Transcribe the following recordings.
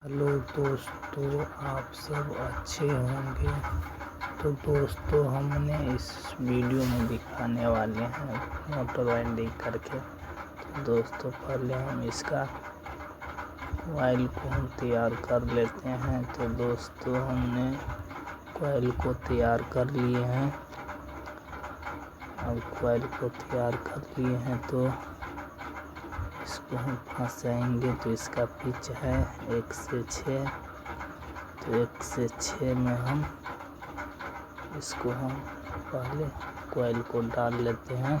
Hello दोस्तों, आप सब अच्छे होंगे। तो दोस्तों, हमने इस वीडियो में दिखाने वाले हैं मोटर वाइंडिंग करके। तो दोस्तों, पहले हम इसका कॉइल को हम तैयार कर लेते हैं। तो दोस्तों, हमने कॉइल को तैयार कर लिए हैं। अब कॉइल को तैयार कर लिए हैं तो इसको हम फंसाएंगे। तो इसका पिच है 1 से 6। तो 1 से 6 में हम इसको पहले कॉइल को डाल लेते हैं।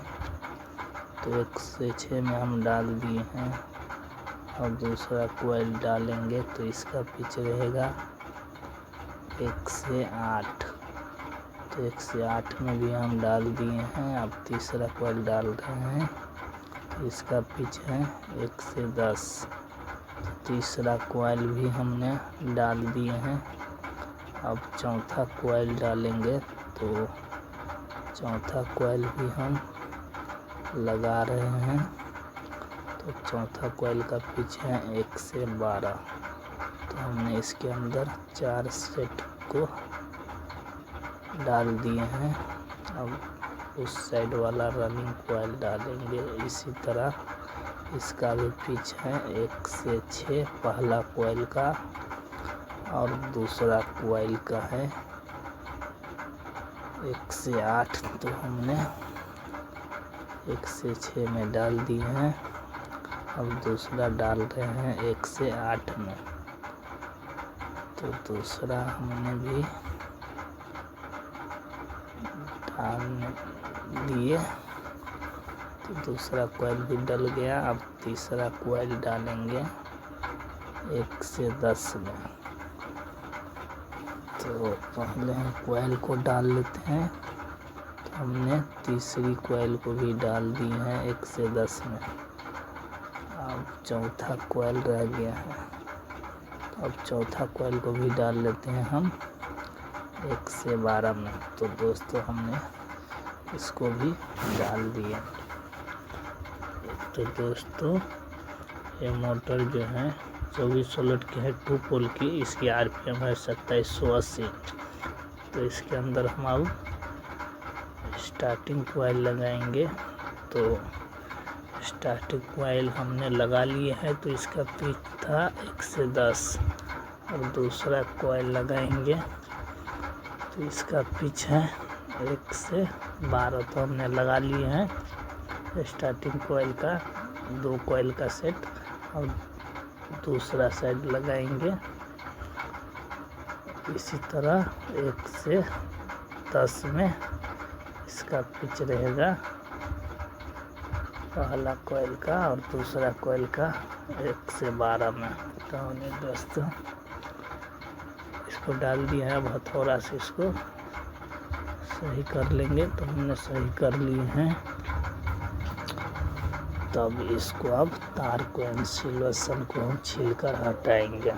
तो 1 से 6 में हम डाल दिए हैं। और दूसरा कॉइल डालेंगे तो इसका पिच रहेगा 1 से 8। तो 1 से 8 में भी हम डाल दिए हैं। अब तीसरा कॉइल डाल रहे हैं तो इसका पिच है 1 से 10। तो तीसरा कॉइल भी हमने डाल दिए हैं। अब चौथा कॉइल डालेंगे। तो चौथा कॉइल भी हम लगा रहे हैं। तो चौथा कॉइल का पिच है 1 से 12। तो हमने इसके अंदर 4 सेट को डाल दिए हैं। अब उस साइड वाला रनिंग कॉइल डालेंगे। इसी तरह इसका भी पिच है 1 से 6 पहला कॉइल का, और दूसरा कॉइल का है 1 से 8। तो हमने 1 से 6 में डाल दिए हैं। अब दूसरा डाल रहे हैं 1 से 8 में। तो दूसरा हमने भी डाल दिए। तो दूसरा कॉइल भी डल गया। अब तीसरा कॉइल डालेंगे 1 से 10 में। तो पहले हम कॉइल को डाल लेते हैं। तो हमने तीसरी कॉइल को भी डाल दी है 1 से 10 में। अब चौथा कॉइल रह गया है। अब चौथा कॉइल को भी डाल लेते हैं हम 1 से 12 में। तो दोस्तों, हमने इसको भी डाल दिए। तो दोस्तों, ये मोटर जो है 24 वोल्ट की है, 2 पोल की। इसकी RPM है 2780। तो इसके अंदर हम अब स्टार्टिंग कॉइल लगाएंगे। तो स्टार्टिंग कॉइल हमने लगा लिए है। तो इसका पिच था 1 से 10। अब दूसरा कॉइल लगाएंगे तो इसका पिच है 1 से 12। तो हमने लगा लिए हैं स्टार्टिंग कॉइल का 2 कॉइल का सेट। और दूसरा साइड लगाएंगे इसी तरह 1 से 10 में इसका पिच रहेगा पहला कॉइल का, और दूसरा कॉइल का 1 से 12 में। तो हमने दोस्तों इसको डाल दिया है। अब हथौड़ा से इसको सही कर लेंगे। तो हमने सही कर लिए हैं। तब इसको अब तार को इंसुलेशन को हम छील कर हटाएंगे।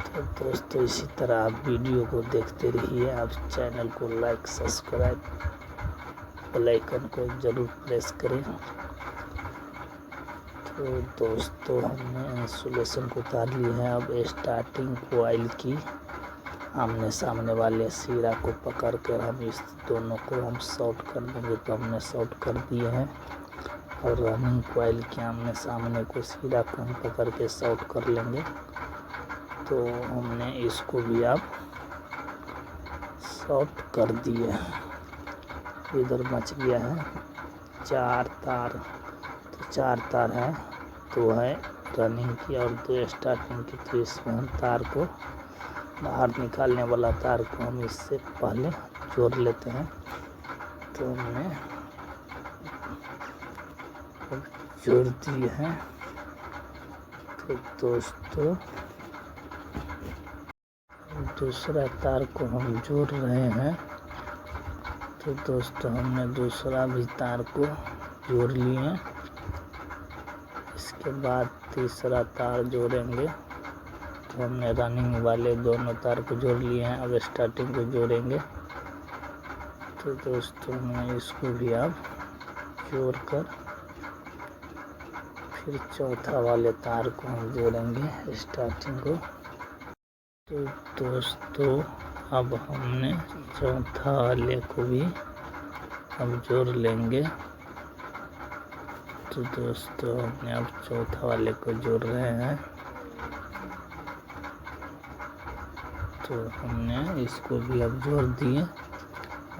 तो दोस्तों, इसी तरह आप वीडियो को देखते रहिए। आप चैनल को लाइक, सब्सक्राइब, बेल आइकन को ज़रूर प्रेस करें। तो दोस्तों, हमने इंसुलेशन को उतार लिए हैं। अब स्टार्टिंग कॉइल की आमने सामने वाले सिरा को पकड़ कर हम इस दोनों को हम शॉर्ट कर देंगे। तो हमने शॉर्ट कर दिए हैं। और रनिंग कॉइल के आमने सामने को सिरा को हम पकड़ के शॉर्ट कर लेंगे। तो हमने इसको भी अब शॉर्ट कर दिए हैं। इधर बच गया है 4 तार। तो 4 तार है, 2 है रनिंग की और 2 स्टार्टिंग की। तो इसमें हम तार को बाहर निकालने वाला तार को हम इससे पहले जोड़ लेते हैं। तो हमने जोड़ दिए हैं। तो दोस्तों, दूसरा तार को हम जोड़ रहे हैं। तो दोस्तों, हमने दूसरा भी तार को जोड़ लिए। इसके बाद तीसरा तार जोड़ेंगे। तो हमने रनिंग वाले दोनों तार को जोड़ लिए हैं। अब स्टार्टिंग को जोड़ेंगे। तो दोस्तों, मैं इसको भी अब जोड़ कर फिर चौथा वाले तार को हम जोड़ेंगे स्टार्टिंग को। तो दोस्तों अब हमने चौथा वाले को भी अब जोड़ लेंगे। तो दोस्तों हमने अब चौथा वाले को जोड़ रहे हैं। तो हमने इसको भी अब जोड़ दिए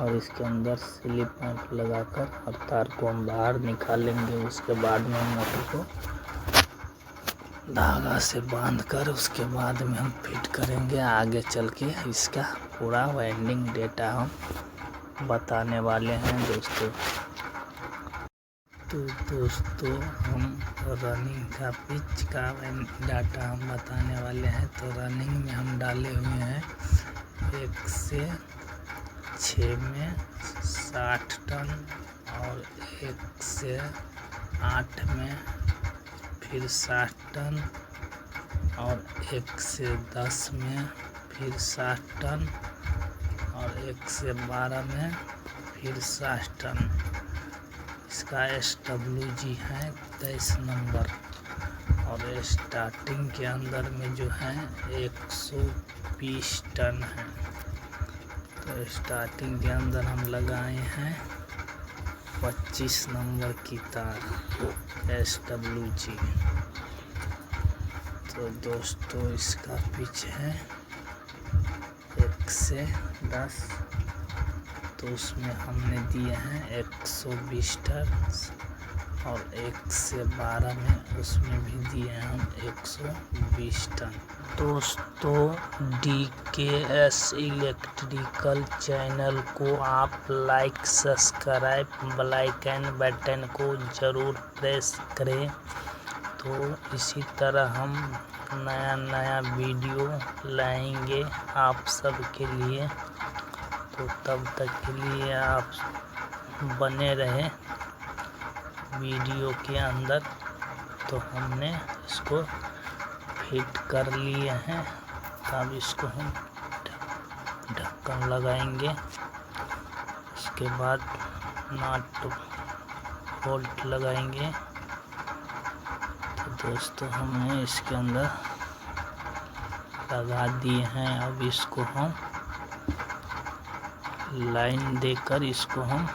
और इसके अंदर स्लिप पाइप लगाकर और तार को हम बाहर निकालेंगे। उसके बाद में मोटर को धागा से बांधकर उसके बाद में हम फिट करेंगे। आगे चल के इसका पूरा वाइंडिंग डेटा हम बताने वाले हैं दोस्तों। तो दोस्तों हम रनिंग का पिच का डाटा हम बताने वाले हैं। तो रनिंग में हम डाले हुए हैं 1 से 6 में 60 टन और 1 से 8 में फिर 60 टन और 1 से 10 में फिर 60 टन और 1 से 12 में फिर 60 टन। इसका SWG है 23 नंबर और स्टार्टिंग के अंदर में जो है 120 टन है। तो स्टार्टिंग के अंदर हम लगाए हैं 25 नंबर की तार SWG। तो दोस्तों इसका पिच है 1 से 10। तो उसमें हमने दिए हैं 120 टन और 1 से 12 में उसमें भी दिए हैं हम 120 टन। दोस्तों DKS इलेक्ट्रिकल चैनल को आप like subscribe bell icon button को ज़रूर प्रेस करें। तो इसी तरह हम नया वीडियो लाएंगे आप सब के लिए। तो तब तक के लिए आप बने रहें वीडियो के अंदर। तो हमने इसको फिट कर लिए हैं। अब इसको हम ढक्कन लगाएंगे। उसके बाद नट बोल्ट लगाएंगे। तो दोस्तों हमने इसके अंदर लगा दिए हैं। अब इसको हम लाइन देकर इसको हम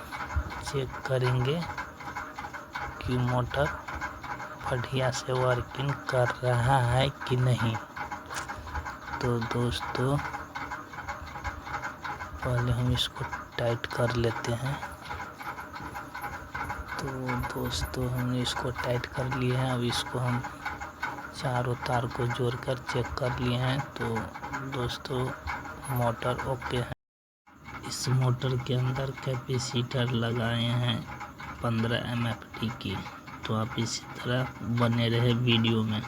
चेक करेंगे कि मोटर बढ़िया से वर्किंग कर रहा है कि नहीं। तो दोस्तों पहले हम इसको टाइट कर लेते हैं। तो दोस्तों हमने इसको टाइट कर लिए हैं। अब इसको हम चारों तार को जोड़कर चेक कर लिए हैं। तो दोस्तों मोटर ओके है। इस मोटर के अंदर कैपेसिटर लगाए हैं 15 MFT की। तो आप इसी तरह बने रहे वीडियो में।